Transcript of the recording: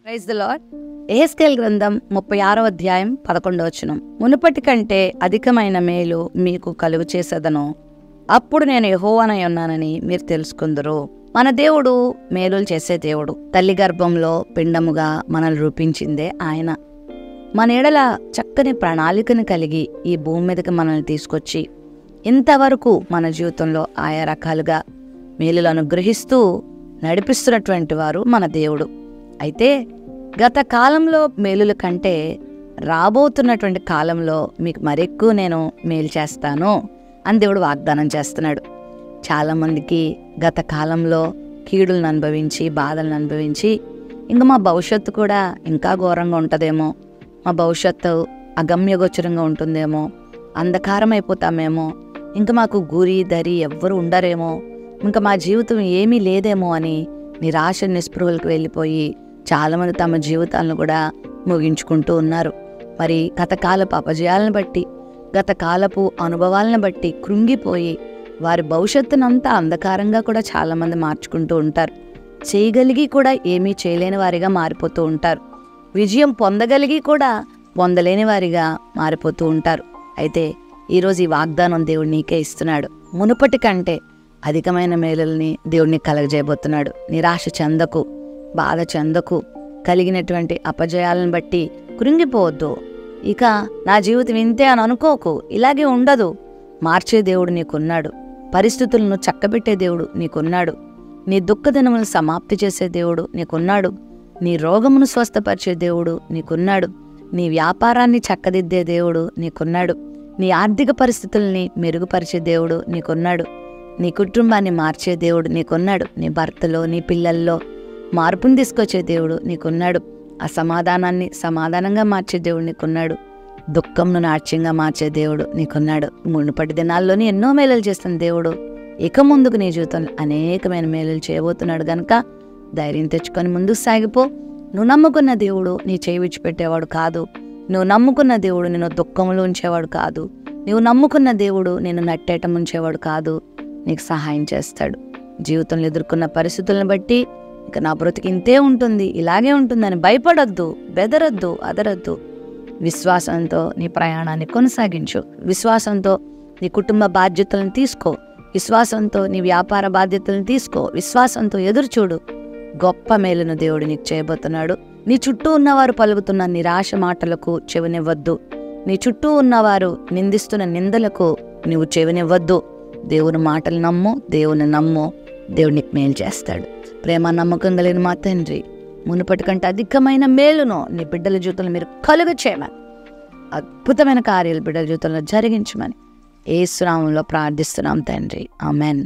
Praise the lord. యెహెజ్కేలు గ్రంథం 36వ అధ్యాయం 11వ వచనం. మునుపటి కంటే అధికమైన మేలు మీకు కలుగు చేసేదను, అప్పుడు నేను యెహోవానై ఉన్నానని మీరు తెలుసుకుందురు. మన దేవుడు మేలులు చేసే దేవుడు. తల్లి గర్భంలో పిండముగా మనల్ని రూపించిందే ఆయన. మన ఎడల చక్కని ప్రణాళికను కలిగి ఈ భూమి మీదకి మనల్ని తీసుకొచ్చి ఇంతవరకు మన జీవితంలో ఆయా రకాలుగా మేలులు అనుగ్రహిస్తూ నడిపిస్తున్నటువంటి వారు మన దేవుడు. అయితే గత కాలంలో మేలుల కంటే రాబోతున్నటువంటి కాలంలో మీకు మరెక్కువ నేను మేలు చేస్తాను అని దేవుడు వాగ్దానం చేస్తున్నాడు. చాలామందికి గత కాలంలో కీడులను అనుభవించి బాధలను అనుభవించి ఇంకా మా భవిష్యత్తు కూడా ఇంకా ఘోరంగా ఉంటుందేమో, మా భవిష్యత్తు అగమ్యగోచరంగా ఉంటుందేమో, అంధకారం అయిపోతామేమో, ఇంకా మాకు గురి దరి ఎవ్వరు ఉండరేమో, ఇంకా మా జీవితం ఏమీ లేదేమో అని నిరాశ నిస్పృహలకు వెళ్ళిపోయి చాలామంది తమ జీవితాలను కూడా ముగించుకుంటూ ఉన్నారు. మరి గతకాలపు అపజయాలను బట్టి, గతకాలపు అనుభవాలను బట్టి కృంగిపోయి వారి భవిష్యత్తునంతా అంధకారంగా కూడా చాలామంది మార్చుకుంటూ ఉంటారు. చేయగలిగి కూడా ఏమీ చేయలేని వారిగా మారిపోతూ ఉంటారు. విజయం పొందగలిగి కూడా పొందలేని వారిగా మారిపోతూ ఉంటారు. అయితే ఈరోజు ఈ వాగ్దానం దేవుడు నీకే ఇస్తున్నాడు. మునుపటి కంటే అధికమైన మేలుల్ని దేవుడిని కలగజేయబోతున్నాడు. నిరాశ చెందకు, బాధ చెందకు, కలిగినటువంటి అపజయాలను బట్టి కృంగిపోవద్దు. ఇక నా జీవితం ఇంతే అని అనుకోకు, ఇలాగే ఉండదు. మార్చే దేవుడు నీకున్నాడు. పరిస్థితులను చక్కబెట్టే దేవుడు నీకున్నాడు. నీ దుఃఖదినములను సమాప్తి చేసే దేవుడు నీకున్నాడు. నీ రోగమును స్వస్థపరిచే దేవుడు నీకున్నాడు. నీ వ్యాపారాన్ని చక్కదిద్దే దేవుడు నీకున్నాడు. నీ ఆర్థిక పరిస్థితుల్ని మెరుగుపరిచే దేవుడు నీకున్నాడు. నీ కుటుంబాన్ని మార్చే దేవుడు నీకున్నాడు. నీ భర్తలో, నీ పిల్లల్లో మార్పును తీసుకొచ్చే దేవుడు నీకున్నాడు. అసమాధానాన్ని సమాధానంగా మార్చే దేవుడు నీకున్నాడు. దుఃఖంను నాట్యంగా మార్చే దేవుడు నీకున్నాడు. మునుపటి దినాల్లోనే ఎన్నో మేలులు చేస్తున్న దేవుడు ఇక ముందుకు నీ జీవితంలో అనేకమైన మేలులు చేయబోతున్నాడు. గనక ధైర్యం తెచ్చుకొని ముందుకు సాగిపో. నువ్వు నమ్ముకున్న దేవుడు నీ చేయి విడిచిపెట్టేవాడు కాదు. నువ్వు నమ్ముకున్న దేవుడు నిన్ను దుఃఖంలో ఉంచేవాడు కాదు. నువ్వు నమ్ముకున్న దేవుడు నిన్ను నట్టేటం ఉంచేవాడు కాదు. నీకు సహాయం చేస్తాడు. జీవితంలో ఎదుర్కొన్న పరిస్థితులను బట్టి ఇక నా బ్రతికి ఇంతే ఉంటుంది, ఇలాగే ఉంటుందని భయపడొద్దు, బెదరొద్దు, అదరొద్దు. విశ్వాసంతో నీ ప్రయాణాన్ని కొనసాగించు. విశ్వాసంతో నీ కుటుంబ బాధ్యతలను తీసుకో. విశ్వాసంతో నీ వ్యాపార బాధ్యతలను తీసుకో. విశ్వాసంతో ఎదురుచూడు. గొప్ప మేలును దేవుడు నీకు చేయబోతున్నాడు. నీ చుట్టూ ఉన్నవారు పలుకుతున్న నిరాశ మాటలకు చెవినివ్వద్దు. నీ చుట్టూ ఉన్నవారు నిందిస్తున్న నిందలకు నువ్వు చెవినివ్వద్దు. దేవుని మాటలు నమ్ము, దేవుని నమ్ము. దేవుడు నీకు మేలు చేస్తాడు. ప్రేమ నమ్మకం కలిగిన మా తండ్రి, మునుపటి కంటే అధికమైన మేలును నీ బిడ్డల జీవితంలో మీరు కలుగ చేయమని, అద్భుతమైన కార్యాలు బిడ్డల జీవితంలో జరిగించమని యేసు నామములో ప్రార్థిస్తున్నాం తండ్రి. ఆమెన్.